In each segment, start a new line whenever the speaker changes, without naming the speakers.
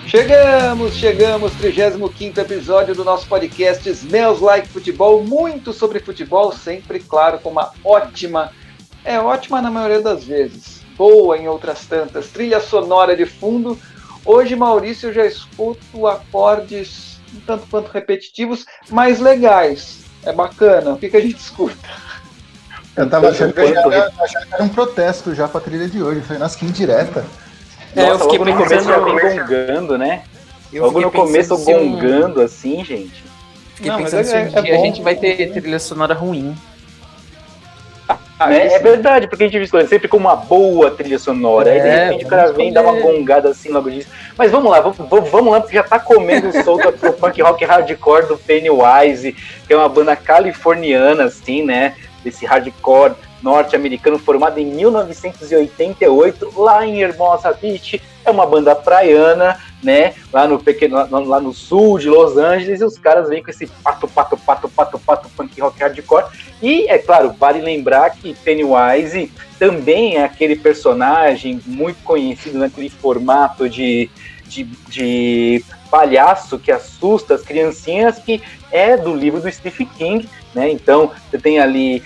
Chegamos, 35º episódio do nosso podcast Smells Like Futebol, muito sobre futebol, sempre, claro, com uma ótima na maioria das vezes, boa em outras tantas, trilha sonora de fundo. Hoje, Maurício, eu já escuto acordes um tanto quanto repetitivos, mas legais, é bacana. O que a gente escuta?
Eu tava achando que era um protesto já pra trilha de hoje, foi nossa, que indireta.
Nossa, logo no começo já vem gongando, né? Logo no começo gongando assim, gente.
Fiquei pensando se um dia a gente vai ter trilha sonora ruim.
É verdade, porque a gente escolhe sempre com uma boa trilha sonora. Aí de repente o cara vem e dá uma gongada assim logo disso. Mas vamos lá, porque já tá comendo solto aqui o punk rock hardcore do Pennywise, que é uma banda californiana, assim, né? Desse hardcore norte-americano formado em 1988, lá em Hermosa Beach. É uma banda praiana, né? Lá no sul de Los Angeles, e os caras vêm com esse pato, punk rock hardcore. E, é claro, vale lembrar que Pennywise também é aquele personagem muito conhecido naquele formato de palhaço que assusta as criancinhas, que é do livro do Stephen King, né? Então você tem ali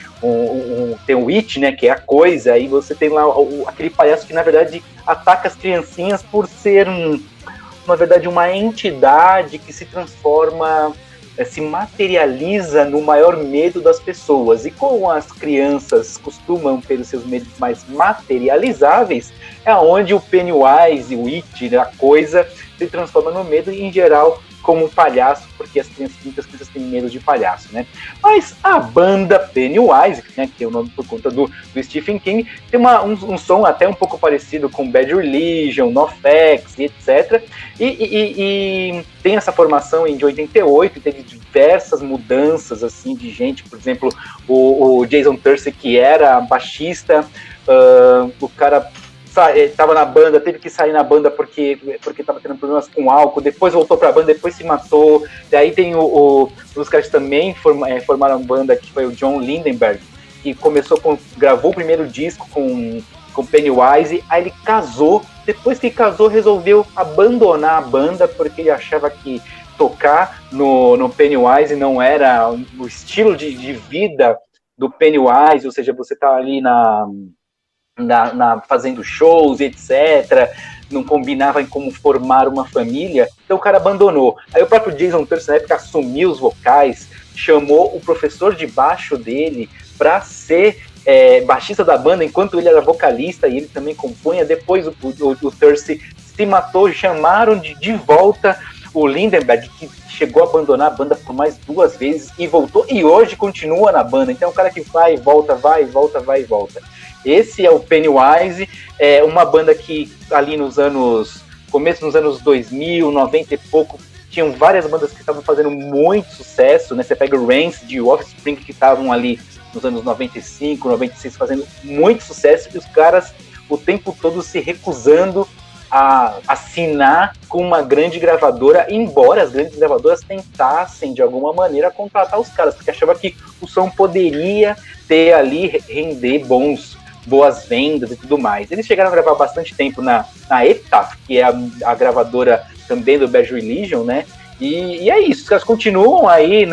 tem o It, né, que é a coisa, aí você tem lá aquele palhaço que na verdade ataca as criancinhas por ser na verdade uma entidade que se transforma, se materializa no maior medo das pessoas. E como as crianças costumam ter os seus medos mais materializáveis, é onde o Pennywise, o It, a coisa, se transforma no medo, e em geral como um palhaço, porque muitas crianças têm medo de palhaço, né? Mas a banda Pennywise, né, que é o nome por conta do Stephen King, tem um som até um pouco parecido com Bad Religion, NoFX, etc. E tem essa formação de 88, e teve diversas mudanças assim, de gente. Por exemplo, o Jason Terce, que era baixista, o cara estava na banda, teve que sair na banda porque estava tendo problemas com álcool, depois voltou para a banda, depois se matou. Daí tem os caras que também formaram a banda, que foi o John Lindenberg, que gravou o primeiro disco com Pennywise. Aí ele casou, depois que casou resolveu abandonar a banda, porque ele achava que tocar no Pennywise não era o estilo de vida do Pennywise, ou seja, você tá ali fazendo shows, etc., não combinava em como formar uma família, então o cara abandonou. Aí o próprio Jason Terce, na época, assumiu os vocais, chamou o professor de baixo dele para ser baixista da banda, enquanto ele era vocalista, e ele também compunha. Depois o Terce se matou, chamaram de volta o Lindenberg, que chegou a abandonar a banda por mais 2 vezes e voltou, e hoje continua na banda. Então é um cara que vai e volta, vai e volta, vai e volta. Esse é o Pennywise, é uma banda que ali começo nos anos 2000, 90 e pouco, tinham várias bandas que estavam fazendo muito sucesso, né? Você pega o Rancid de Offspring, que estavam ali nos anos 95, 96 fazendo muito sucesso, e os caras o tempo todo se recusando a assinar com uma grande gravadora, embora as grandes gravadoras tentassem de alguma maneira contratar os caras, porque achava que o som poderia ter ali, render boas vendas e tudo mais. Eles chegaram a gravar bastante tempo na Epitaph, que é a gravadora também do Bad Religion, né? E é isso, os caras continuam aí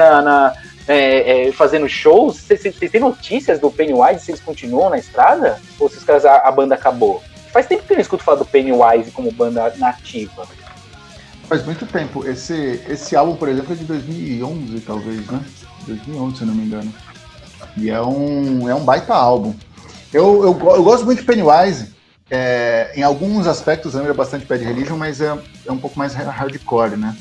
fazendo shows. Vocês têm notícias do Pennywise, se eles continuam na estrada? Ou se os caras, a banda acabou? Faz tempo que eu não escuto falar do Pennywise como banda nativa.
Faz muito tempo. Esse álbum, por exemplo, é de 2011, talvez, né? 2011, se eu não me engano. E é um baita álbum. Eu gosto muito de Pennywise. Em alguns aspectos lembra bastante Bad Religion, mas é um pouco mais hardcore, né?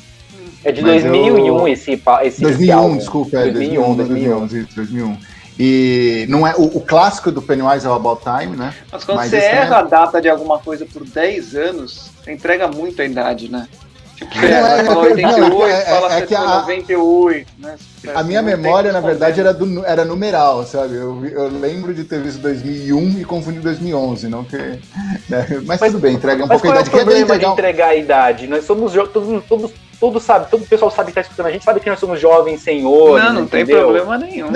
É de 2001 esse
2001,
álbum.
Desculpa, 2001. E não é o clássico do Pennywise é o About Time, né?
Mas quando você erra a data de alguma coisa por 10 anos, você entrega muito a idade, né? Tipo, fala 88, fala 98, né?
A minha memória, na verdade, era numeral, sabe? Eu lembro de ter visto 2001 e confundi 2011, não que... Né? Mas tudo bem, entrega um pouco a idade.
Mas qual é o problema de entregar a idade? Nós somos todos sabe, todo o pessoal sabe que tá escutando a gente, sabe que nós somos jovens senhores.
Não tem problema nenhum.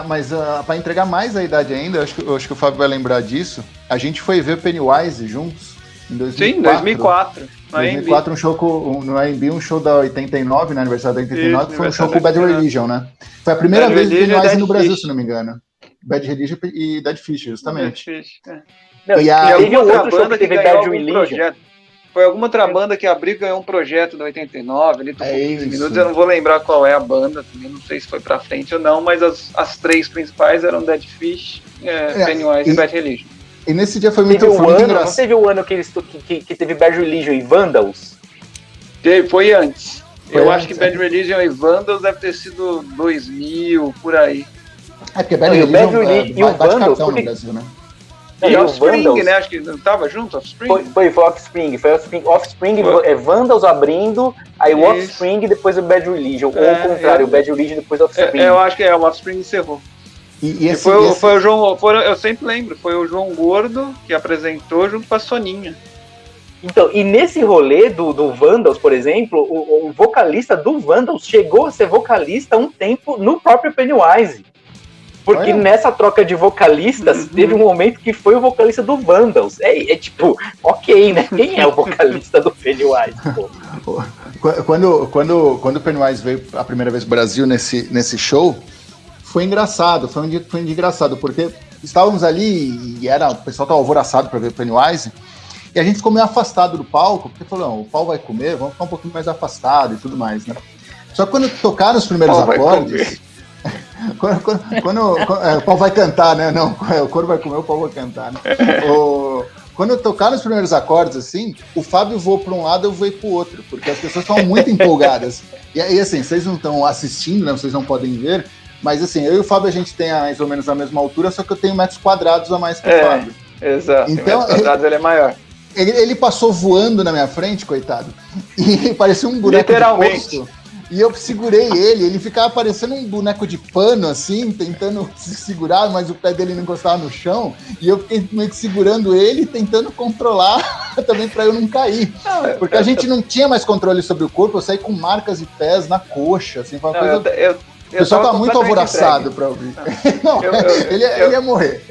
Mas para entregar mais a idade ainda, eu acho que o Fábio vai lembrar disso, a gente foi ver Pennywise juntos em 2004.
Sim, 2004.
2004, um show no AMB, um show da 89, né? Aniversário da 89,
Isso,
foi um show com o Bad Religion, né? Foi a primeira vez que Pennywise no Brasil, se não me engano. Bad Religion e Dead Fish, justamente.
Dead Fish, é.
Não,
e
teve
outra
outro show
banda
que
que
teve
ganhou
Bad
algum
Religion.
projeto. Foi alguma outra banda que abriu e ganhou um projeto no 89, ali tocou 15 minutos, eu não vou lembrar qual é a banda, também não sei se foi pra frente ou não, mas as três principais eram Dead Fish, Pennywise e Bad Religion.
E nesse dia foi muito
engraçado.
Não
teve o ano que teve Bad Religion e Vandals?
Foi antes. Eu acho que Bad Religion e Vandals deve ter sido 2000, por aí.
Porque Bad Religion
e o Vandals
no Brasil, né?
E Offspring, né? Acho que não tava junto, Offspring?
Foi Offspring. Offspring, Vandals abrindo, aí o Offspring e depois o Bad Religion. Ou ao contrário, o Bad Religion e depois o Offspring.
Eu acho que o Offspring encerrou. E foi o João, eu sempre lembro, foi o João Gordo que apresentou junto com a Soninha.
Então, e nesse rolê do Vandals, por exemplo, o vocalista do Vandals chegou a ser vocalista um tempo no próprio Pennywise. Porque nessa troca de vocalistas, teve um momento que foi o vocalista do Vandals. É tipo, ok, né? Quem é o vocalista do Pennywise? Pô?
Quando o Pennywise veio a primeira vez pro Brasil nesse show, foi engraçado, foi um dia engraçado, porque estávamos ali e o pessoal estava alvoroçado para ver o Pennywise, e a gente ficou meio afastado do palco, porque falou, não, o pau vai comer, vamos ficar um pouquinho mais afastado e tudo mais, né? Só que quando tocaram os primeiros acordes... o pau vai cantar, né? Não, o coro vai comer, o pau vai cantar, né? Quando tocaram os primeiros acordes, assim, o Fábio voou para um lado, eu voei para o outro, porque as pessoas estavam muito empolgadas. E aí, assim, vocês não estão assistindo, né? Vocês não podem ver, mas assim, eu e o Fábio, a gente tem mais ou menos a mesma altura, só que eu tenho metros quadrados a mais que o Fábio.
Exato,
então,
metros quadrados ele é maior.
Ele passou voando na minha frente, coitado, e parecia um boneco
literalmente.
De posto. E eu segurei ele ficava parecendo um boneco de pano, assim, tentando se segurar, mas o pé dele não encostava no chão, e eu fiquei meio que segurando ele, tentando controlar também para eu não cair. Porque a gente não tinha mais controle sobre o corpo, eu saí com marcas de pés na coxa, assim, foi uma coisa... O pessoal tá muito alvoroçado para ouvir. Não, ele ia morrer,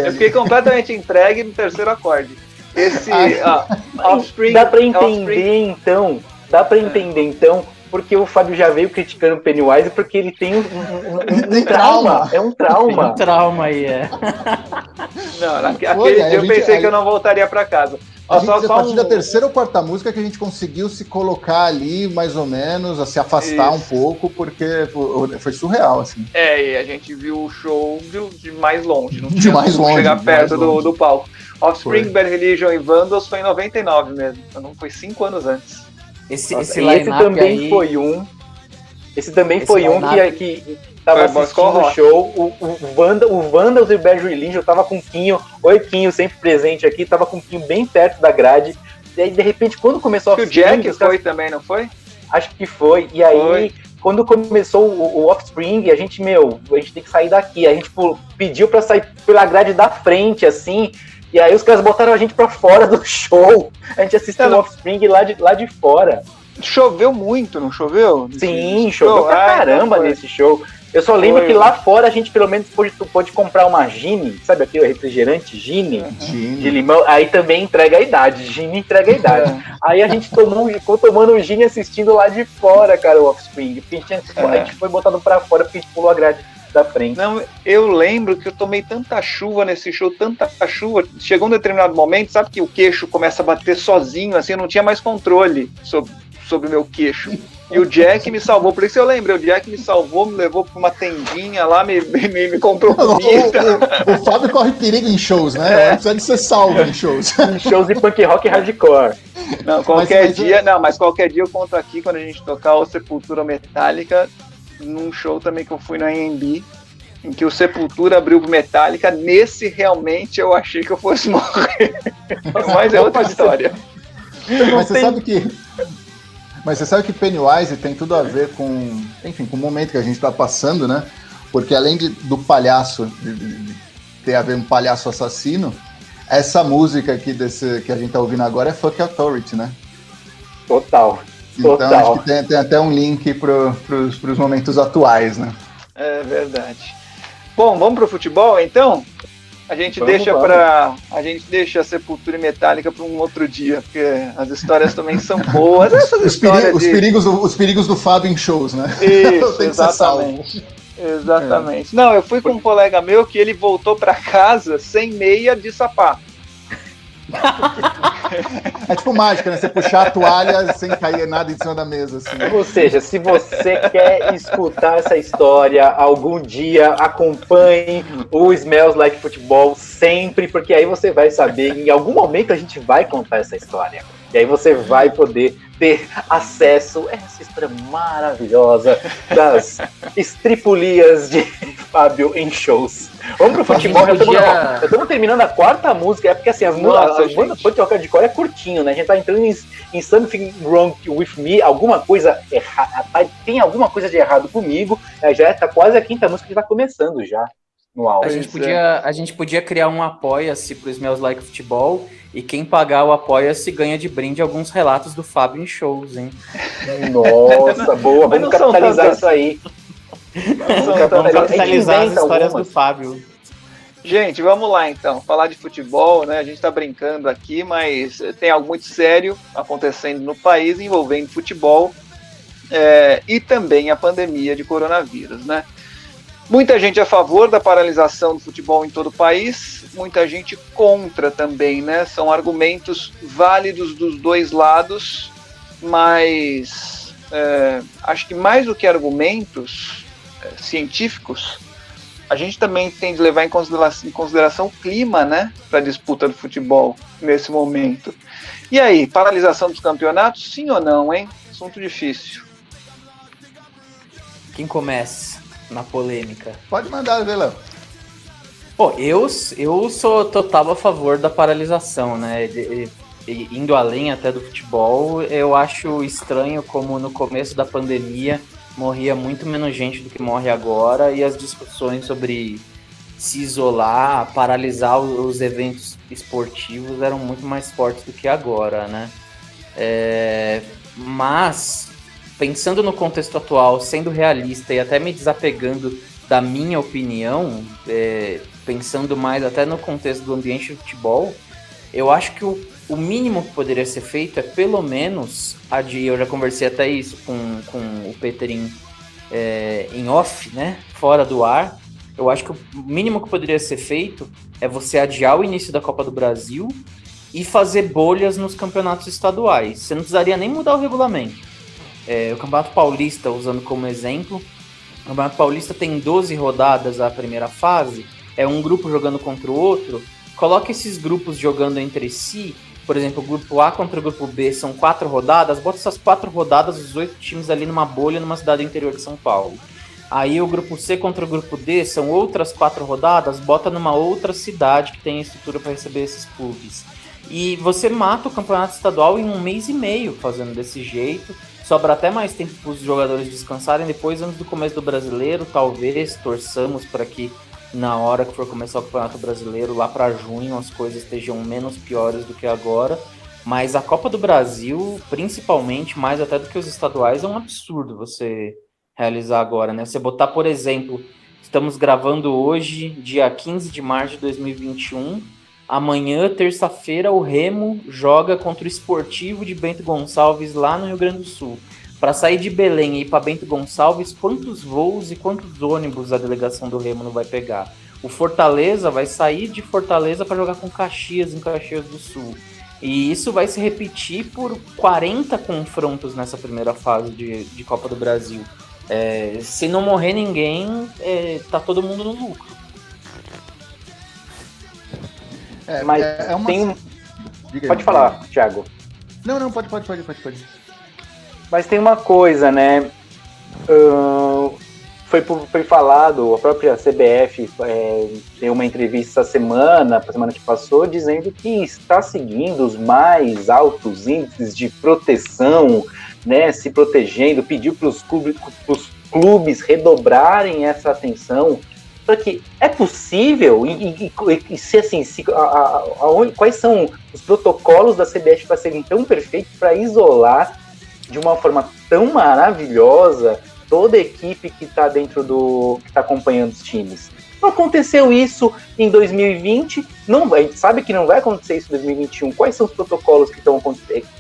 Eu fiquei completamente entregue no terceiro acorde. Esse Offspring...
Dá para entender, então, porque o Fábio já veio criticando o Pennywise, porque ele tem um trauma. É um trauma.
Tem um trauma aí,
Não, aquele dia eu pensei que eu não voltaria para casa.
A partir da terceira ou quarta música que a gente conseguiu se colocar ali, mais ou menos, a se afastar um pouco, porque foi surreal, assim.
E a gente viu o show de mais longe. Não tinha como chegar perto do palco. Offspring, Bad Religion e Vandals foi em 99 mesmo. Então foi 5 anos antes.
Esse também aí... foi um. Esse também foi um que tava assistindo o show. O Vandals e o Bad Religion tava com o Quinho. Oi, Quinho, sempre presente aqui. Tava com o Quinho bem perto da grade. E aí, de repente, quando começou
o Jack foi também, não foi?
Acho que foi. E aí, quando começou o Offspring, a gente tem que sair daqui. A gente pediu pra sair pela grade da frente, assim. E aí os caras botaram a gente pra fora do show. A gente assistiu o Offspring lá de fora.
Choveu muito, não choveu?
Sim, choveu pra caramba nesse show. Eu só lembro que lá fora a gente pelo menos pôde comprar uma Gini, sabe aquele refrigerante Gini? De limão. Aí também entrega a idade. Gini entrega a idade. Aí a gente ficou tomando o Gini assistindo lá de fora, cara, o Offspring. A gente foi botado pra fora porque a gente pulou a grade da frente.
Não, eu lembro que eu tomei tanta chuva nesse show, tanta chuva, chegou um determinado momento, sabe que o queixo começa a bater sozinho, assim, eu não tinha mais controle sobre o meu queixo. E o Jack me salvou, por isso eu lembro, o Jack me salvou, me levou pra uma tendinha lá, me comprou comida.
O Fábio corre perigo em shows, né? Precisa de ser salvo em shows.
Em shows de punk rock e hardcore.
Não, qualquer dia eu conto aqui, quando a gente tocar o Sepultura Metallica, num show também que eu fui na AMB, em que o Sepultura abriu pro Metallica, nesse realmente eu achei que eu fosse morrer. Mas é outra história.
Mas você sabe que Pennywise tem tudo a ver com o momento que a gente está passando, né? Porque além do palhaço, de ter a ver um palhaço assassino, essa música aqui que a gente tá ouvindo agora é Fuck Authority, né?
Total.
Então acho que tem até um link pros momentos atuais, né?
É verdade. Bom, vamos pro futebol então? A gente deixa a Sepultura e Metallica para um outro dia, porque as histórias também são boas.
Os perigos do Fábio em shows, né?
Isso, exatamente. Exatamente. Não, eu fui com um colega meu que ele voltou para casa sem meia de sapato.
É tipo mágica, né? Você puxar a toalha sem cair nada em cima da mesa, assim.
Ou seja, se você quer escutar essa história algum dia, acompanhe o Smells Like Football sempre, porque aí você vai saber, em algum momento a gente vai contar essa história. E aí você vai poder ter acesso a essa história maravilhosa das estripulias de Fábio em shows. Vamos pro futebol, já estamos terminando a quarta música, é porque assim, as bandas punk rock hardcore é curtinho, né? A gente tá entrando em Something Wrong With Me, alguma coisa errada, tem alguma coisa de errado comigo, já tá quase a quinta música que tá começando já no álbum.
A gente podia criar um apoia-se pro Smells Like Football, e quem pagar o apoia-se ganha de brinde alguns relatos do Fábio em shows, hein?
Nossa, boa, vamos capitalizar isso aí.
Vamos capitalizar as histórias do Fábio.
Gente, vamos lá então, falar de futebol, né? A gente tá brincando aqui, mas tem algo muito sério acontecendo no país envolvendo futebol e também a pandemia de coronavírus, né? Muita gente a favor da paralisação do futebol em todo o país, muita gente contra também, né? São argumentos válidos dos dois lados, mas acho que mais do que argumentos científicos, a gente também tem de levar em consideração o clima, né, para a disputa do futebol nesse momento. E aí, paralisação dos campeonatos, sim ou não, hein? Assunto difícil.
Quem começa na polêmica?
Pode mandar, Léo.
Pô, eu sou total a favor da paralisação, né? Indo além até do futebol, eu acho estranho como no começo da pandemia morria muito menos gente do que morre agora, e as discussões sobre se isolar, paralisar os eventos esportivos eram muito mais fortes do que agora, né? Mas, pensando no contexto atual, sendo realista e até me desapegando da minha opinião, pensando mais até no contexto do ambiente do futebol, eu acho que o mínimo que poderia ser feito é pelo menos eu já conversei até isso com o Peterin em off, né, fora do ar. Eu acho que o mínimo que poderia ser feito é você adiar o início da Copa do Brasil e fazer bolhas nos campeonatos estaduais. Você não precisaria nem mudar o regulamento. O Campeonato Paulista, usando como exemplo, o Campeonato Paulista tem 12 rodadas a primeira fase, é um grupo jogando contra o outro. Coloca esses grupos jogando entre si, por exemplo, o grupo A contra o grupo B são 4 rodadas, bota essas 4 rodadas, os 8 times ali numa bolha, numa cidade interior de São Paulo. Aí o grupo C contra o grupo D são outras 4 rodadas, bota numa outra cidade que tem estrutura para receber esses clubes. E você mata o campeonato estadual em 1 mês e meio fazendo desse jeito. Sobra até mais tempo para os jogadores descansarem depois, antes do começo do Brasileiro. Talvez torçamos para que na hora que for começar o Campeonato Brasileiro, lá para junho, as coisas estejam menos piores do que agora. Mas a Copa do Brasil, principalmente, mais até do que os estaduais, é um absurdo você realizar agora, né? Você botar, por exemplo, estamos gravando hoje, dia 15 de março de 2021, amanhã, terça-feira, o Remo joga contra o Esportivo de Bento Gonçalves, lá no Rio Grande do Sul. Para sair de Belém e ir para Bento Gonçalves, quantos voos e quantos ônibus a delegação do Remo não vai pegar? O Fortaleza vai sair de Fortaleza para jogar com Caxias, em Caxias do Sul. E isso vai se repetir por 40 confrontos nessa primeira fase de Copa do Brasil. Se não morrer ninguém, tá todo mundo no lucro.
Mas tem... Pode falar, Thiago.
Não, pode.
Mas tem uma coisa, né? Foi falado, a própria CBF deu uma entrevista essa semana que passou, dizendo que está seguindo os mais altos índices de proteção, né? Se protegendo, pediu para os clubes redobrarem essa atenção. Só que é possível, e se assim, quais são os protocolos da CBF para serem tão perfeitos para isolar de uma forma tão maravilhosa toda a equipe que está dentro que está acompanhando os times? Não aconteceu isso em 2020, não, a gente sabe que não vai acontecer isso em 2021. Quais são os protocolos que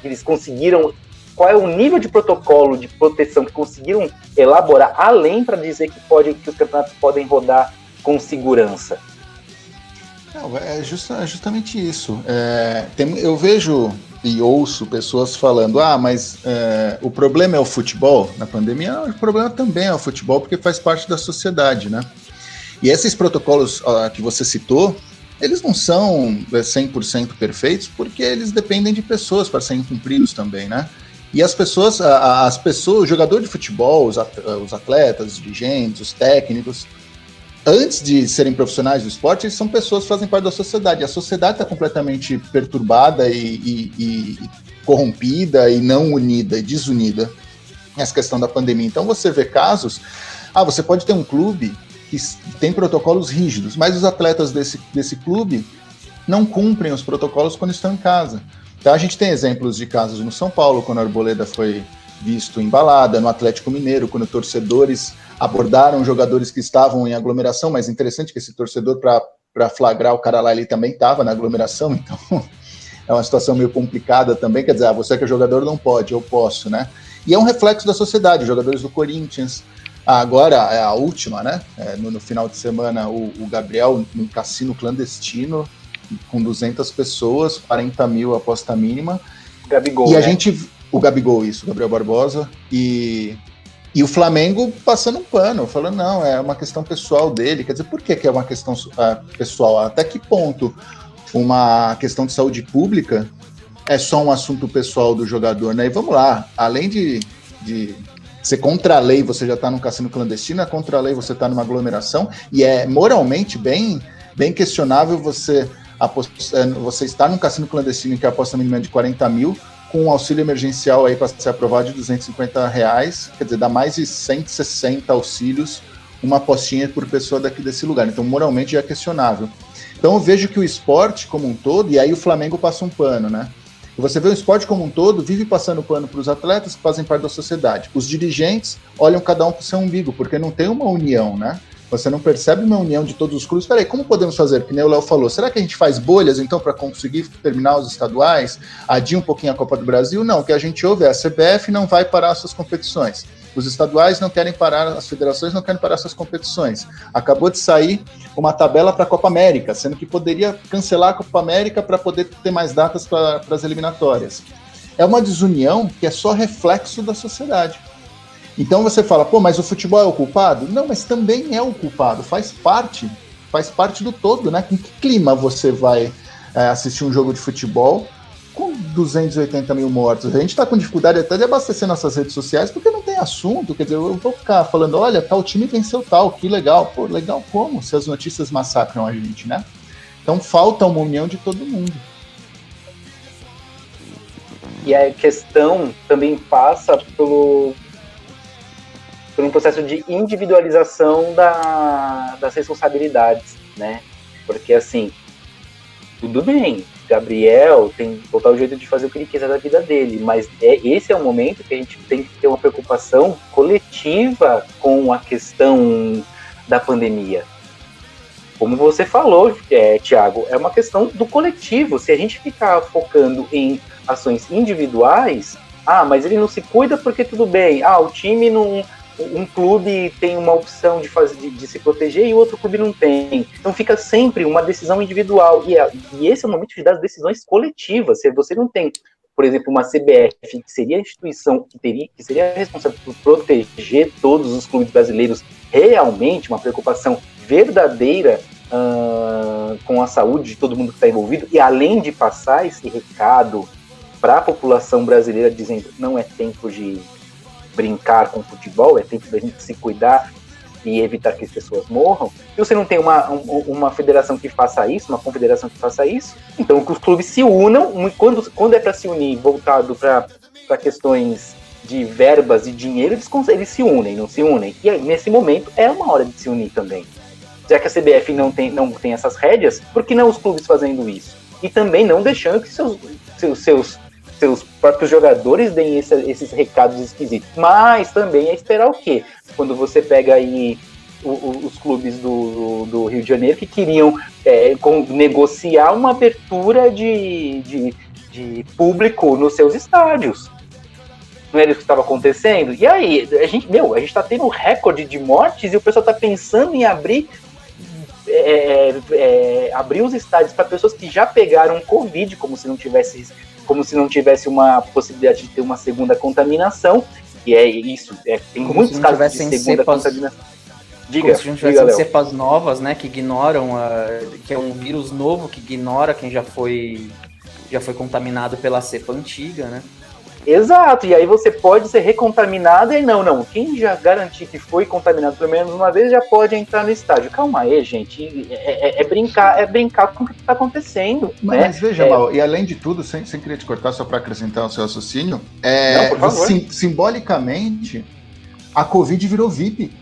eles conseguiram, qual é o nível de protocolo de proteção que conseguiram elaborar, além para dizer que os campeonatos podem rodar com segurança?
Não, justamente isso. Eu vejo e ouço pessoas falando, mas o problema é o futebol na pandemia. Não, o problema também é o futebol, porque faz parte da sociedade, né? E esses protocolos que você citou, eles não são 100% perfeitos, porque eles dependem de pessoas para serem cumpridos também, né? E as pessoas, o jogador de futebol, os atletas, os dirigentes, os técnicos, antes de serem profissionais do esporte, eles são pessoas que fazem parte da sociedade. A sociedade está completamente perturbada e corrompida e não unida, e desunida nessa questão da pandemia. Então você vê casos, você pode ter um clube que tem protocolos rígidos, mas os atletas desse clube não cumprem os protocolos quando estão em casa. Então a gente tem exemplos de casos no São Paulo, quando a Arboleda foi visto em balada, no Atlético Mineiro, quando torcedores abordaram jogadores que estavam em aglomeração, mas interessante que esse torcedor, para flagrar o cara lá, ele também estava na aglomeração, então é uma situação meio complicada também, quer dizer, você que é jogador não pode, eu posso, né? E é um reflexo da sociedade, os jogadores do Corinthians, agora é a última, né? No final de semana, o Gabriel, num cassino clandestino, com 200 pessoas, 40 mil aposta mínima.
Gabigol,
e a gente... O Gabigol, isso, o Gabriel Barbosa, e o Flamengo passando um pano, falando, não, é uma questão pessoal dele. Quer dizer, por que é uma questão pessoal? Até que ponto uma questão de saúde pública é só um assunto pessoal do jogador, né? E vamos lá, além de ser contra a lei, você já está num cassino clandestino, é contra a lei você está numa aglomeração, e é moralmente bem questionável você estar num cassino clandestino em que a aposta mínima é de 40 mil, com um auxílio emergencial aí para ser aprovado de R$250, quer dizer, dá mais de 160 auxílios, uma apostinha por pessoa desse lugar. Então, moralmente já é questionável. Então, eu vejo que o esporte como um todo, e aí o Flamengo passa um pano, né? E você vê o esporte como um todo, vive passando pano para os atletas que fazem parte da sociedade. Os dirigentes olham cada um para o seu umbigo, porque não tem uma união, né? Você não percebe uma união de todos os clubes. Peraí, como podemos fazer? Que nem o Léo falou. Será que a gente faz bolhas, então, para conseguir terminar os estaduais? Adia um pouquinho a Copa do Brasil? Não, o que a gente ouve é a CBF não vai parar suas competições. Os estaduais não querem parar, as federações não querem parar suas competições. Acabou de sair uma tabela para a Copa América, sendo que poderia cancelar a Copa América para poder ter mais datas para as eliminatórias. É uma desunião que é só reflexo da sociedade. Então você fala, mas o futebol é o culpado? Não, mas também é o culpado, faz parte do todo, né? Com que clima você vai assistir um jogo de futebol com 280 mil mortos? A gente está com dificuldade até de abastecer nossas redes sociais porque não tem assunto, quer dizer, eu vou ficar falando, olha, tal time venceu tal, que legal. Pô, legal como? Se as notícias massacram a gente, né? Então falta uma união de todo mundo.
E a questão também passa por um processo de individualização das responsabilidades, né? Porque, assim, tudo bem, Gabriel tem total jeito de fazer o que ele quiser da vida dele, mas esse é o momento que a gente tem que ter uma preocupação coletiva com a questão da pandemia. Como você falou, Thiago, é uma questão do coletivo. Se a gente ficar focando em ações individuais, mas ele não se cuida porque tudo bem, o time não... Um clube tem uma opção de se proteger e o outro clube não tem. Então fica sempre uma decisão individual. E esse é o momento de dar decisões coletivas. Se você não tem, por exemplo, uma CBF, que seria a instituição que seria responsável por proteger todos os clubes brasileiros, realmente uma preocupação verdadeira com a saúde de todo mundo que está envolvido, e além de passar esse recado para a população brasileira, dizendo não é tempo de brincar com o futebol, é tempo da gente se cuidar e evitar que as pessoas morram, e você não tem uma federação que faça isso, uma confederação que faça isso, então que os clubes se unam, quando é para se unir, voltado para questões de verbas e dinheiro, eles se unem, não se unem, e nesse momento é uma hora de se unir também. Já que a CBF não tem essas rédeas, por que não os clubes fazendo isso? E também não deixando que seus próprios jogadores deem esses recados esquisitos. Mas também é esperar o quê? Quando você pega aí os clubes do Rio de Janeiro que queriam negociar uma abertura de público nos seus estádios. Não era isso que estava acontecendo? E aí, a gente tá tendo um recorde de mortes e o pessoal tá pensando em abrir os estádios para pessoas que já pegaram Covid, como se não tivesse uma possibilidade de ter uma segunda contaminação, e é isso, tem
como
muitos casos de segunda contaminação.
Como se não tivessem cepas novas, né, que ignoram, que é um vírus novo que ignora quem já foi contaminado pela cepa antiga, né?
Exato, e aí você pode ser recontaminado e não, quem já garantir que foi contaminado pelo menos uma vez já pode entrar no estádio. Calma aí, gente, é brincar com o que está acontecendo.
Mas veja, Mal, e além de tudo, sem querer te cortar, só para acrescentar o seu raciocínio,
não, por favor.
Simbolicamente, a Covid virou VIP.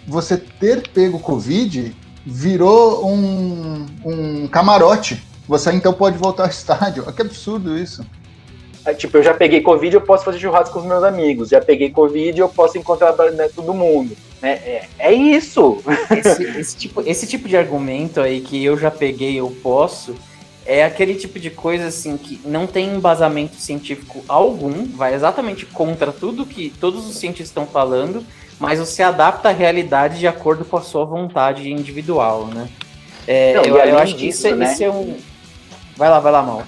Você ter pego Covid virou um camarote. Você então pode voltar ao estádio. Que absurdo isso.
Tipo, eu já peguei Covid, eu posso fazer churrasco com os meus amigos. Já peguei Covid, eu posso encontrar, né, todo mundo. É isso.
Esse tipo de argumento aí que eu já peguei, eu posso, é aquele tipo de coisa assim que não tem embasamento científico algum, vai exatamente contra tudo que todos os cientistas estão falando, mas você adapta a realidade de acordo com a sua vontade individual, né? Eu acho que esse é um... Vai lá, Mal.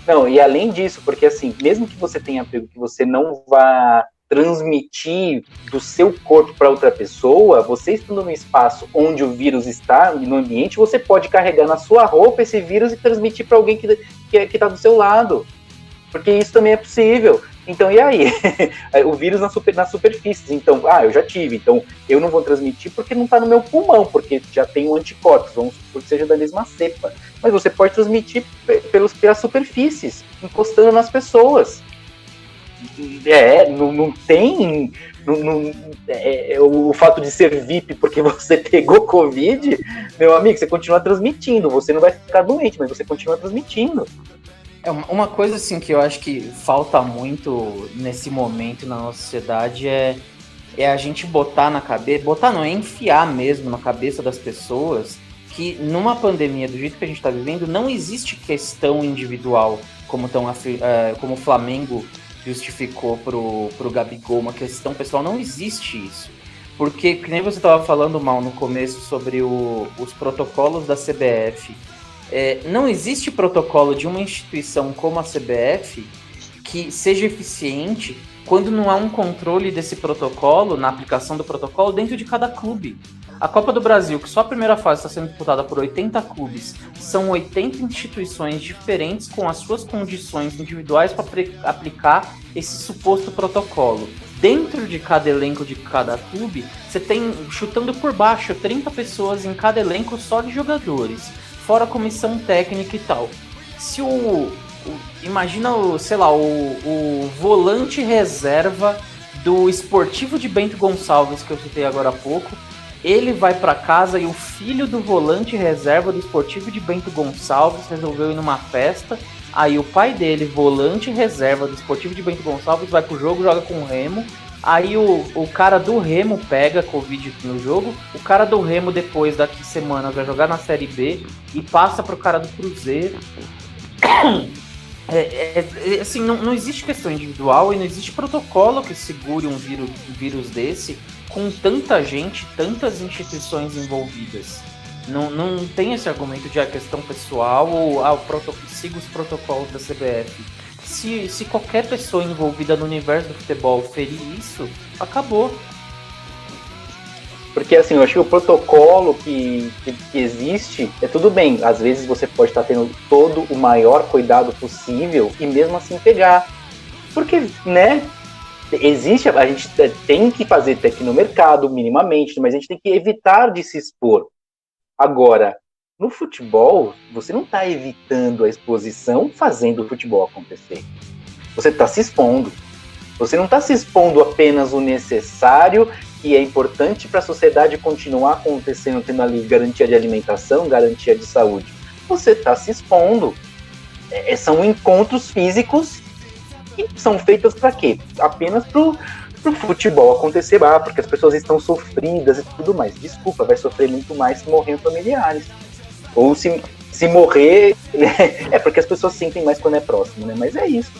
Não, e além disso, porque assim, mesmo que você tenha pego que você não vá transmitir do seu corpo para outra pessoa, você estando no espaço onde o vírus está, no ambiente, você pode carregar na sua roupa esse vírus e transmitir para alguém que está do seu lado. Porque isso também é possível. Então, e aí? O vírus nas superfícies. Então, eu já tive. Então, eu não vou transmitir porque não está no meu pulmão, porque já tem um anticorpos, vamos supor que seja da mesma cepa. Mas você pode transmitir pelas superfícies, encostando nas pessoas. Não tem... o fato de ser VIP porque você pegou Covid, meu amigo, você continua transmitindo. Você não vai ficar doente, mas você continua transmitindo.
Uma coisa assim que eu acho que falta muito nesse momento na nossa sociedade é a gente botar na cabeça, enfiar mesmo na cabeça das pessoas que numa pandemia do jeito que a gente está vivendo não existe questão individual como o Flamengo justificou pro Gabigol, uma questão pessoal, não existe isso. Porque, que nem você estava falando, Mal, no começo sobre os protocolos da CBF. Não existe protocolo de uma instituição como a CBF que seja eficiente quando não há um controle desse protocolo, na aplicação do protocolo, dentro de cada clube. A Copa do Brasil, que só a primeira fase está sendo disputada por 80 clubes, são 80 instituições diferentes com as suas condições individuais para aplicar esse suposto protocolo. Dentro de cada elenco de cada clube, você tem, chutando por baixo, 30 pessoas em cada elenco só de jogadores, fora a comissão técnica e tal. Se imagina o volante reserva do Esportivo de Bento Gonçalves, que eu citei agora há pouco, ele vai para casa e o filho do volante reserva do Esportivo de Bento Gonçalves resolveu ir numa festa. Aí o pai dele, volante reserva do Esportivo de Bento Gonçalves, vai pro jogo, joga com o Remo. Aí o cara do Remo pega Covid no jogo. O cara do Remo, depois daqui semanas, vai jogar na Série B e passa pro cara do Cruzeiro. Assim, não existe questão individual e não existe protocolo que segure um vírus desse com tanta gente, tantas instituições envolvidas. Não tem esse argumento de questão pessoal ou siga os protocolos da CBF. Se qualquer pessoa envolvida no universo do futebol ferir isso, acabou.
Porque assim, eu acho que o protocolo que existe é tudo bem. Às vezes você pode estar tendo todo o maior cuidado possível e mesmo assim pegar. Porque, né? A gente tem que fazer aqui no mercado, minimamente, mas a gente tem que evitar de se expor. Agora, no futebol, você não está evitando a exposição fazendo o futebol acontecer. Você está se expondo. Você não está se expondo apenas o necessário que é importante para a sociedade continuar acontecendo, tendo ali garantia de alimentação, garantia de saúde. Você está se expondo. São encontros físicos que são feitos para quê? Apenas pro futebol acontecer, porque as pessoas estão sofridas e tudo mais. Desculpa, vai sofrer muito mais se morrer familiares. Ou se morrer, é porque as pessoas sentem mais quando é próximo, né? Mas é isso.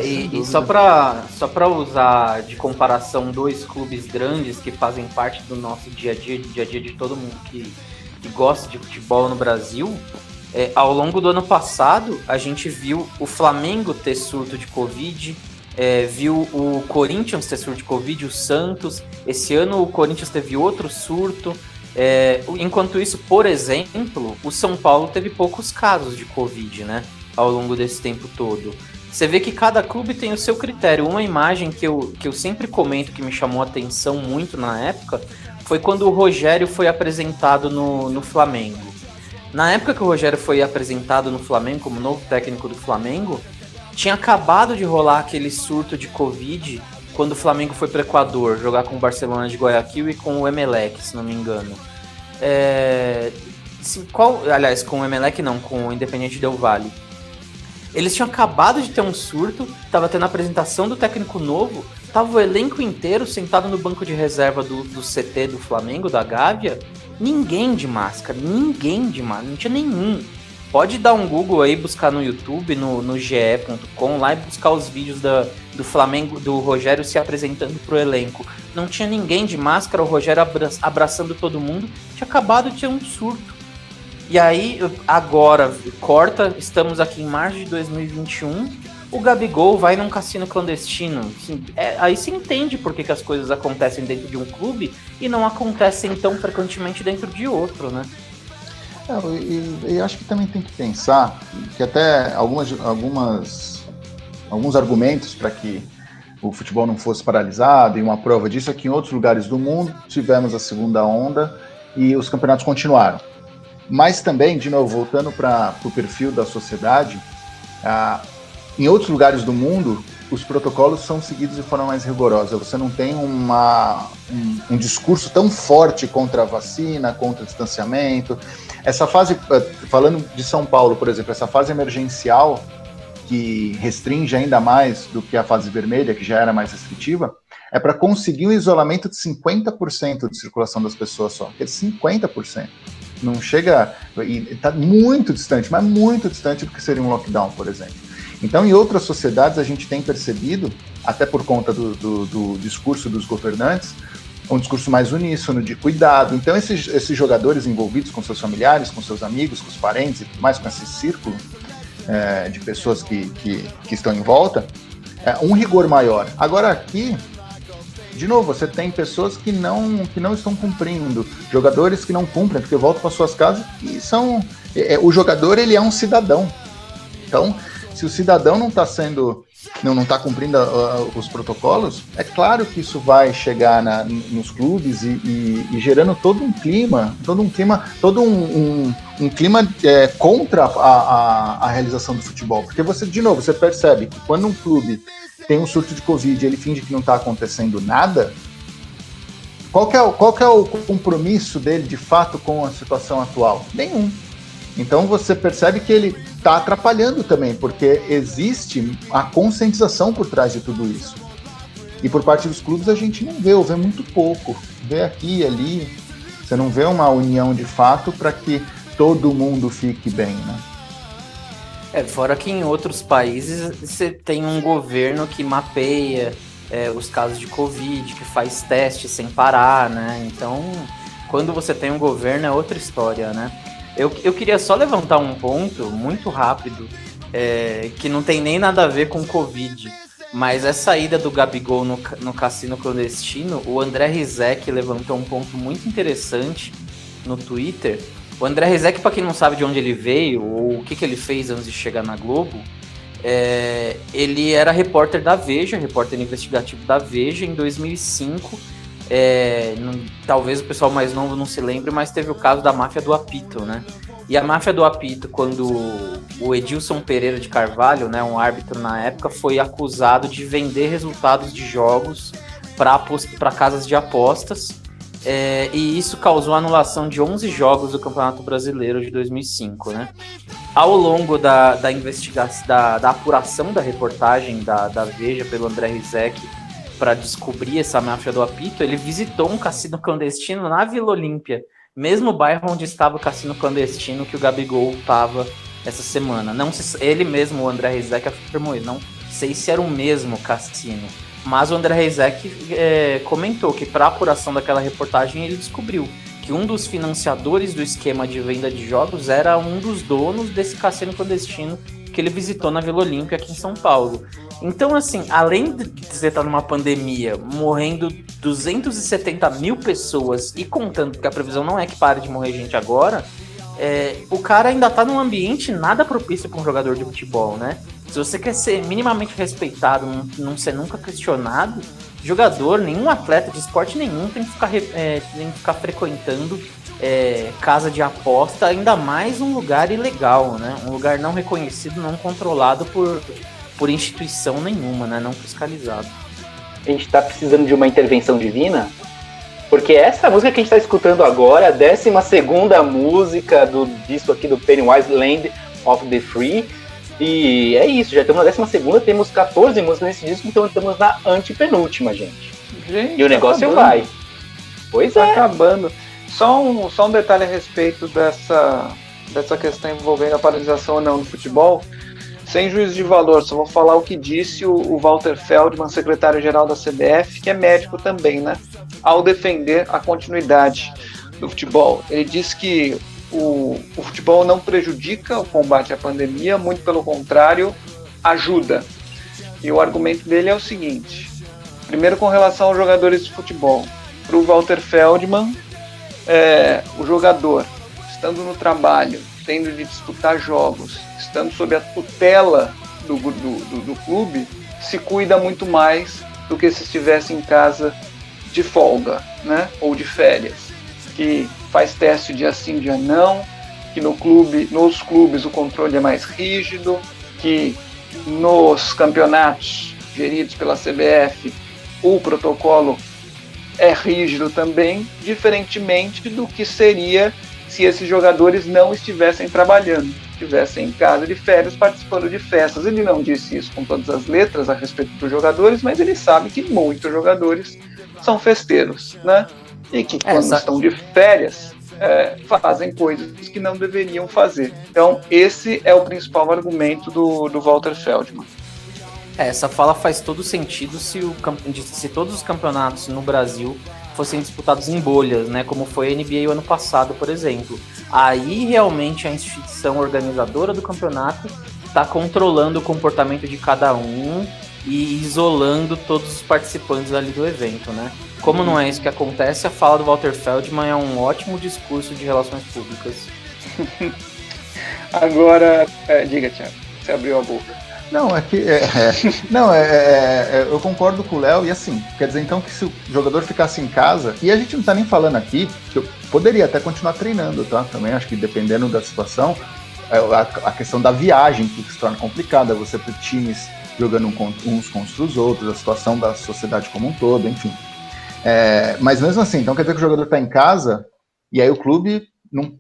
E só para usar de comparação dois clubes grandes que fazem parte do nosso dia a dia de todo mundo que gosta de futebol no Brasil, ao longo do ano passado a gente viu o Flamengo ter surto de Covid, viu o Corinthians ter surto de Covid, o Santos. Esse ano o Corinthians teve outro surto. Enquanto isso, por exemplo, o São Paulo teve poucos casos de Covid, né, ao longo desse tempo todo. Você vê que cada clube tem o seu critério. Uma imagem que eu sempre comento que me chamou a atenção muito na época foi quando o Rogério foi apresentado no Flamengo. Na época que o Rogério foi apresentado no Flamengo como novo técnico do Flamengo, tinha acabado de rolar aquele surto de Covid quando o Flamengo foi para o Equador jogar com o Barcelona de Guayaquil e com o Emelec, se não me engano. Aliás, com o Emelec não, com o Independiente Del Valle. Eles tinham acabado de ter um surto, tava tendo a apresentação do técnico novo, tava o elenco inteiro sentado no banco de reserva do CT do Flamengo, da Gávea, ninguém de máscara, não tinha nenhum. Pode dar um Google aí, buscar no YouTube, no ge.com, lá e buscar os vídeos do Flamengo, do Rogério se apresentando pro elenco. Não tinha ninguém de máscara, o Rogério abraçando todo mundo, tinha acabado de ter um surto. E aí, agora, estamos aqui em março de 2021, o Gabigol vai num cassino clandestino. Aí se entende por que as coisas acontecem dentro de um clube e não acontecem tão frequentemente dentro de outro, né?
E acho que também tem que pensar que até alguns argumentos para que o futebol não fosse paralisado, e uma prova disso é que em outros lugares do mundo tivemos a segunda onda e os campeonatos continuaram. Mas também, de novo, voltando para o perfil da sociedade, em outros lugares do mundo, os protocolos são seguidos de forma mais rigorosa. Você não tem um discurso tão forte contra a vacina, contra o distanciamento. Essa fase, falando de São Paulo, por exemplo, essa fase emergencial, que restringe ainda mais do que a fase vermelha, que já era mais restritiva, é para conseguir um isolamento de 50% de circulação das pessoas só, que é 50%. Não chega, e está muito distante, mas muito distante do que seria um lockdown, por exemplo. Então, em outras sociedades, a gente tem percebido, até por conta do discurso dos governantes, um discurso mais uníssono, de cuidado. Então, esses jogadores envolvidos com seus familiares, com seus amigos, com os parentes e tudo mais, com esse círculo de pessoas que estão em volta, um rigor maior. Agora, aqui, de novo, você tem pessoas que não estão cumprindo, jogadores que não cumprem, porque voltam para suas casas e são... o jogador, ele é um cidadão. Então, se o cidadão não está cumprindo os protocolos, é claro que isso vai chegar nos clubes e gerando todo um clima contra a realização do futebol. Porque você percebe que quando um clube tem um surto de Covid e ele finge que não está acontecendo nada, qual que é o compromisso dele, de fato, com a situação atual? Nenhum. Então você percebe que ele está atrapalhando também, porque existe a conscientização por trás de tudo isso. E por parte dos clubes a gente não vê, ou vê muito pouco. Vê aqui e ali, você não vê uma união de fato para que todo mundo fique bem, né?
Fora que em outros países você tem um governo que mapeia os casos de Covid, que faz testes sem parar, né? Então, quando você tem um governo é outra história, né? Eu queria só levantar um ponto muito rápido, que não tem nem nada a ver com Covid, mas essa ida do Gabigol no cassino clandestino, o André Rizek levantou um ponto muito interessante no Twitter. O André Rizek, para quem não sabe de onde ele veio, ou o que ele fez antes de chegar na Globo, ele era repórter da Veja, repórter investigativo da Veja em 2005. Talvez o pessoal mais novo não se lembre, mas teve o caso da máfia do apito, né? E a máfia do apito, quando o Edilson Pereira de Carvalho, né, um árbitro na época, foi acusado de vender resultados de jogos para casas de apostas, e isso causou a anulação de 11 jogos do Campeonato Brasileiro de 2005, né? Ao longo da investigação, da apuração da reportagem da Veja pelo André Rizek para descobrir essa máfia do apito, ele visitou um cassino clandestino na Vila Olímpia, mesmo bairro onde estava o cassino clandestino que o Gabigol estava essa semana. Não se, ele mesmo, o André Rizek, afirmou isso. Não sei se era o mesmo cassino, mas o André Rizek comentou que para a apuração daquela reportagem ele descobriu que um dos financiadores do esquema de venda de jogos era um dos donos desse cassino clandestino que ele visitou na Vila Olímpia aqui em São Paulo. Então, assim, além de você estar numa pandemia, morrendo 270 mil pessoas e contando que a previsão não é que pare de morrer gente agora, o cara ainda tá num ambiente nada propício para um jogador de futebol, né? Se você quer ser minimamente respeitado, não ser nunca questionado, jogador, nenhum atleta de esporte nenhum tem que ficar frequentando casa de aposta, ainda mais um lugar ilegal, né? Um lugar não reconhecido, não controlado por instituição nenhuma, né? Não fiscalizado.
A gente tá precisando de uma intervenção divina, porque essa música que a gente tá escutando agora, a 12ª música disso aqui do Pennywise, Land of the Free, e é isso, já estamos na 12ª, temos 14 músicas nesse disco, então estamos na antepenúltima, gente. E o negócio vai. Pois
tá acabando. Só um detalhe a respeito dessa questão envolvendo a paralisação ou não do futebol. Sem juízo de valor, só vou falar o que disse o Walter Feldman, secretário-geral da CBF, que é médico também, né? Ao defender a continuidade do futebol. Ele disse que o futebol não prejudica o combate à pandemia, muito pelo contrário, ajuda. E o argumento dele é o seguinte: primeiro, com relação aos jogadores de futebol. Para o Walter Feldman, o jogador, estando no trabalho, tendo de disputar jogos, estando sob a tutela do clube, se cuida muito mais do que se estivesse em casa de folga, né? Ou de férias, que faz teste dia sim, dia não, que nos clubes o controle é mais rígido, que nos campeonatos geridos pela CBF o protocolo é rígido também, diferentemente do que seria se esses jogadores não estivessem trabalhando, estivessem em casa de férias, participando de festas. Ele não disse isso com todas as letras a respeito dos jogadores, mas ele sabe que muitos jogadores são festeiros, né? E que quando estão de férias, fazem coisas que não deveriam fazer. Então, esse é o principal argumento do Walter Feldman.
Essa fala faz todo sentido se todos os campeonatos no Brasil fossem disputados em bolhas, né, como foi a NBA o ano passado, por exemplo. Aí realmente a instituição organizadora do campeonato está controlando o comportamento de cada um e isolando todos os participantes ali do evento, né? Como não é isso que acontece, a fala do Walter Feldman é um ótimo discurso de relações públicas.
Agora, diga, Thiago, você abriu a boca.
Não, eu concordo com o Léo, e assim, quer dizer então que se o jogador ficasse em casa, e a gente não tá nem falando aqui, que eu poderia até continuar treinando, tá? Também acho que dependendo da situação, a questão da viagem que se torna complicada, você ter times jogando uns contra os outros, a situação da sociedade como um todo, enfim. Mas mesmo assim, então quer dizer que o jogador tá em casa, e aí o clube não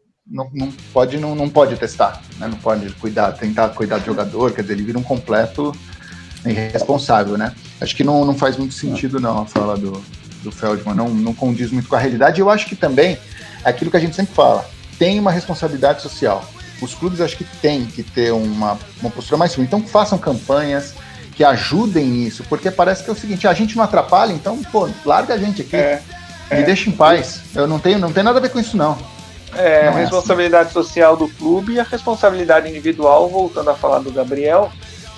pode testar, né? Não pode tentar cuidar do jogador, quer dizer, ele vira um completo irresponsável, né? Acho que não faz muito sentido não a fala do Feldman, não condiz muito com a realidade. Eu acho que também é aquilo que a gente sempre fala, tem uma responsabilidade social. Os clubes acho que têm que ter uma postura mais firme, então façam campanhas que ajudem nisso, porque parece que é o seguinte, a gente não atrapalha, então, larga a gente aqui, me deixa em paz, eu não tem nada a ver com isso não.
A responsabilidade social do clube e a responsabilidade individual, voltando a falar do Gabriel,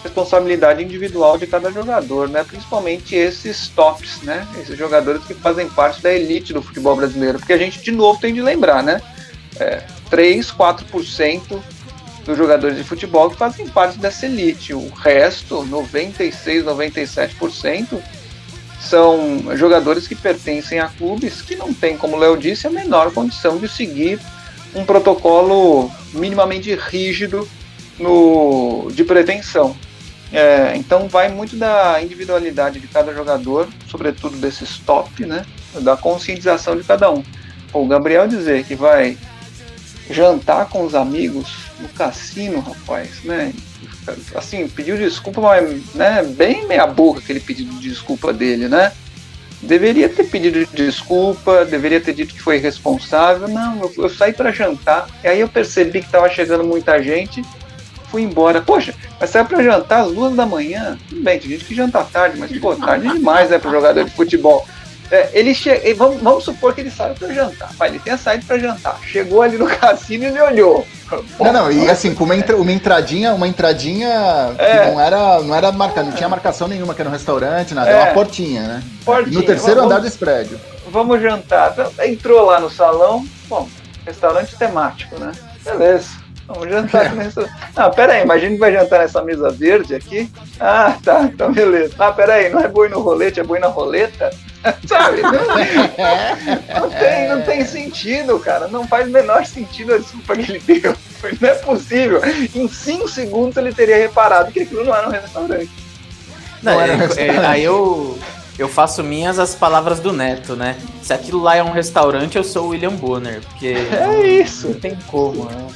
responsabilidade individual de cada jogador, né? Principalmente esses tops, né? Esses jogadores que fazem parte da elite do futebol brasileiro, porque a gente de novo tem de lembrar, né? 3, 4% dos jogadores de futebol que fazem parte dessa elite, o resto, 96, 97%, são jogadores que pertencem a clubes que não têm, como o Léo disse, a menor condição de seguir um protocolo minimamente rígido de prevenção. Então vai muito da individualidade de cada jogador, sobretudo desses top, né? Da conscientização de cada um. O Gabriel dizer que vai jantar com os amigos no cassino, rapaz, né? Assim, pediu desculpa, mas, né, bem meia boca aquele pedido de desculpa dele, né? Deveria ter pedido desculpa, deveria ter dito que foi irresponsável. Não, eu saí para jantar, e aí eu percebi que estava chegando muita gente, fui embora. Poxa, mas saiu para jantar às 2 da manhã? Tudo bem, tem gente que janta tarde, mas pô, tarde demais, né, para jogador de futebol. Vamos supor que ele saiu para jantar. Ele tenha saído para jantar. Chegou ali no cassino e ele olhou.
Não, e assim, com uma entradinha que não era marcada, não tinha marcação nenhuma que era um restaurante, nada, é uma portinha, né? No terceiro andar desse prédio.
Vamos jantar. Entrou lá no salão, bom, restaurante temático, né? Beleza. Vamos jantar aqui nessa. Não, pera aí, imagina que vai jantar nessa mesa verde aqui. Ah, tá, então beleza. Ah, pera aí, não é boi no rolete, é boi na roleta? Sabe? Não tem sentido, cara. Não faz o menor sentido a desculpa que ele deu. Não é possível. Em 5 segundos ele teria reparado que aquilo não era um restaurante.
Não era um restaurante. Aí eu faço minhas as palavras do Neto, né? Se aquilo lá é um restaurante, eu sou o William Bonner. Porque
isso.
Não tem como, né?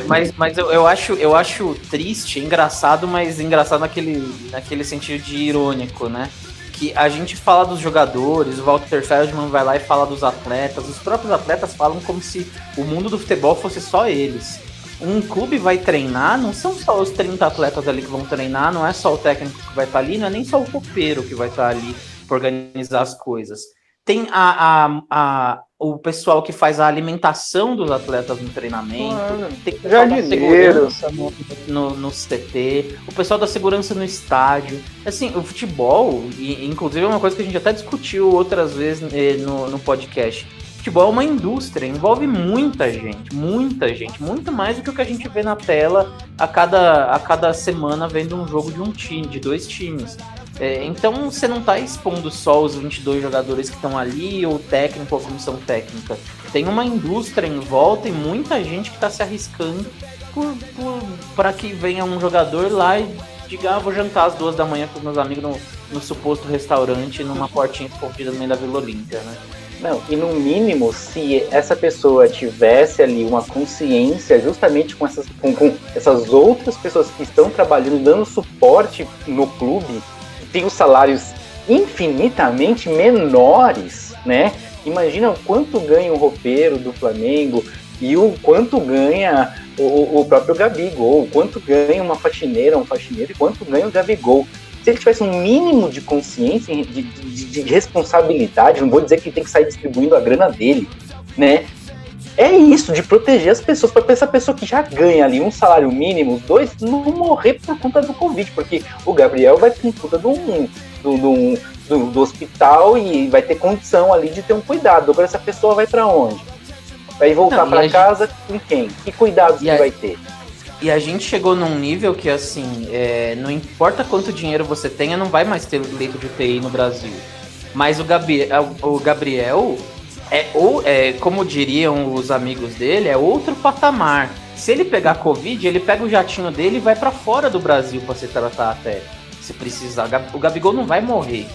Mas eu acho triste, engraçado, mas engraçado naquele sentido de irônico, né? Que a gente fala dos jogadores, o Walter Feldman vai lá e fala dos atletas, os próprios atletas falam como se o mundo do futebol fosse só eles. Um clube vai treinar, não são só os 30 atletas ali que vão treinar, não é só o técnico que vai estar ali, não é nem só o copeiro que vai estar ali para organizar as coisas. Tem o pessoal que faz a alimentação dos atletas no treinamento, tem o pessoal da segurança no CT, o pessoal da segurança no estádio. Assim, o futebol, e inclusive é uma coisa que a gente até discutiu outras vezes no podcast. Futebol é uma indústria, envolve muita gente, muito mais do que o que a gente vê na tela a cada semana vendo um jogo de um time, de 2 times. Então você não está expondo só os 22 jogadores que estão ali, ou o técnico, ou a comissão técnica. Tem uma indústria em volta e muita gente que está se arriscando para que venha um jogador lá e diga, vou jantar às 2 da manhã com os meus amigos no suposto restaurante, numa portinha escondida no meio da Vila Olímpia, né?
Não, e no mínimo, se essa pessoa tivesse ali uma consciência justamente com essas outras pessoas que estão trabalhando, dando suporte no clube, tem os salários infinitamente menores, né? Imagina o quanto ganha o roupeiro do Flamengo e o quanto ganha o próprio Gabigol, o quanto ganha uma faxineira, um faxineiro e quanto ganha o Gabigol. Se ele tivesse um mínimo de consciência, de responsabilidade, não vou dizer que tem que sair distribuindo a grana dele, né? É isso, de proteger as pessoas, para essa pessoa que já ganha ali um salário mínimo, os 2, não morrer por conta do Covid, porque o Gabriel vai com conta do hospital e vai ter condição ali de ter um cuidado. Agora essa pessoa vai para onde? Vai voltar para casa com quem? Que cuidados que vai ter?
E a gente chegou num nível que, assim, não importa quanto dinheiro você tenha, não vai mais ter leito de UTI no Brasil. Mas o Gabriel como diriam os amigos dele, é outro patamar. Se ele pegar Covid, ele pega o jatinho dele e vai pra fora do Brasil pra se tratar até, se precisar. O Gabigol não vai morrer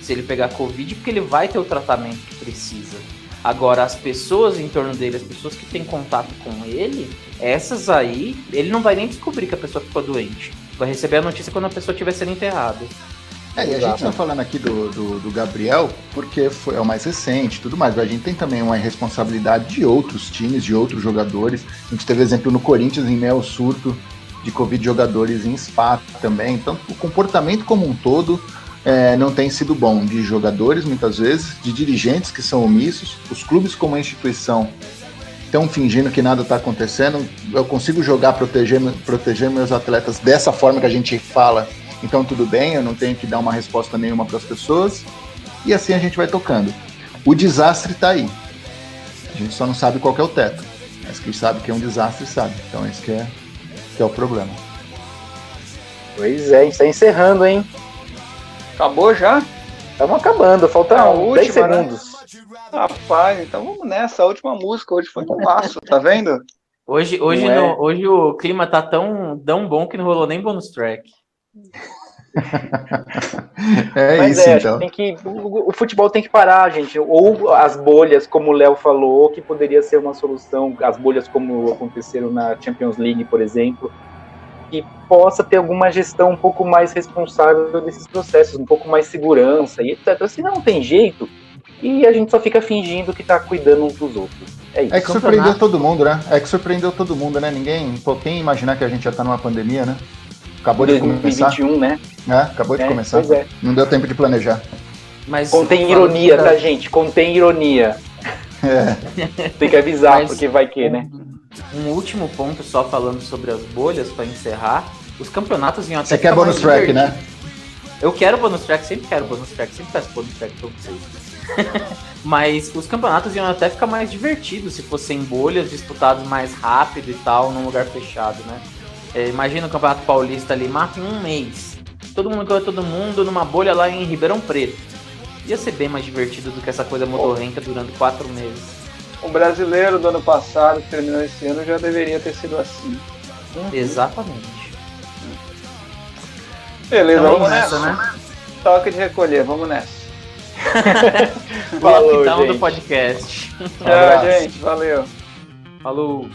se ele pegar Covid, porque ele vai ter o tratamento que precisa. Agora, as pessoas em torno dele, as pessoas que têm contato com ele, essas aí, ele não vai nem descobrir que a pessoa ficou doente. Vai receber a notícia quando a pessoa estiver sendo enterrada.
E a gente tá falando aqui do Gabriel porque é o mais recente e tudo mais, mas a gente tem também uma responsabilidade de outros times, de outros jogadores. A gente teve exemplo no Corinthians, em meio ao surto de Covid, jogadores em Spa também. Então, o comportamento como um todo não tem sido bom, de jogadores muitas vezes, de dirigentes que são omissos, os clubes como instituição estão fingindo que nada está acontecendo. Eu consigo jogar, proteger meus atletas dessa forma que a gente fala, então tudo bem, eu não tenho que dar uma resposta nenhuma para as pessoas, e assim a gente vai tocando. O desastre está aí, a gente só não sabe qual que é o teto, mas quem sabe que é um desastre sabe, então esse que é o problema.
Pois é, a gente está encerrando, hein?
Acabou já?
Estamos acabando, faltam 10 segundos.
Né? Rapaz, então vamos nessa, a última música hoje foi um laço, tá vendo?
Hoje o clima tá tão bom que não rolou nem bonus track.
Mas
isso,
acho
então.
que o futebol tem que parar, gente. Ou as bolhas, como o Léo falou, que poderia ser uma solução, as bolhas como aconteceram na Champions League, por exemplo, que possa ter alguma gestão um pouco mais responsável desses processos, um pouco mais segurança e etc. Se não tem jeito, e a gente só fica fingindo que tá cuidando uns dos outros. É isso.
É que surpreendeu todo mundo, né? Ninguém, quem imaginar que a gente já tá numa pandemia, né? Acabou de começar.
2021, né?
Acabou de começar.
Pois é.
Não deu tempo de planejar.
Mas
contém ironia, tá, gente? Contém ironia. Tem que avisar,
Mas
porque vai que, né?
Um último ponto, só falando sobre as bolhas, para encerrar. Os campeonatos iam até
Você quer bonus track, né?
Eu quero bonus track, sempre peço bonus track pra vocês. Mas os campeonatos iam até ficar mais divertidos se fossem bolhas disputadas mais rápido e tal, num lugar fechado, né? Imagina o Campeonato Paulista ali, mata em um mês. Todo mundo ganha todo mundo numa bolha lá em Ribeirão Preto. Ia ser bem mais divertido do que essa coisa modorrenta durando 4 meses.
O brasileiro do ano passado, que terminou esse ano, já deveria ter sido assim.
Exatamente.
Beleza,
Então,
vamos
nessa,
nessa,
né?
Toque de recolher, vamos nessa.
Falou,
Lockdown
gente.
do podcast.
Tchau, gente. Valeu.
Falou.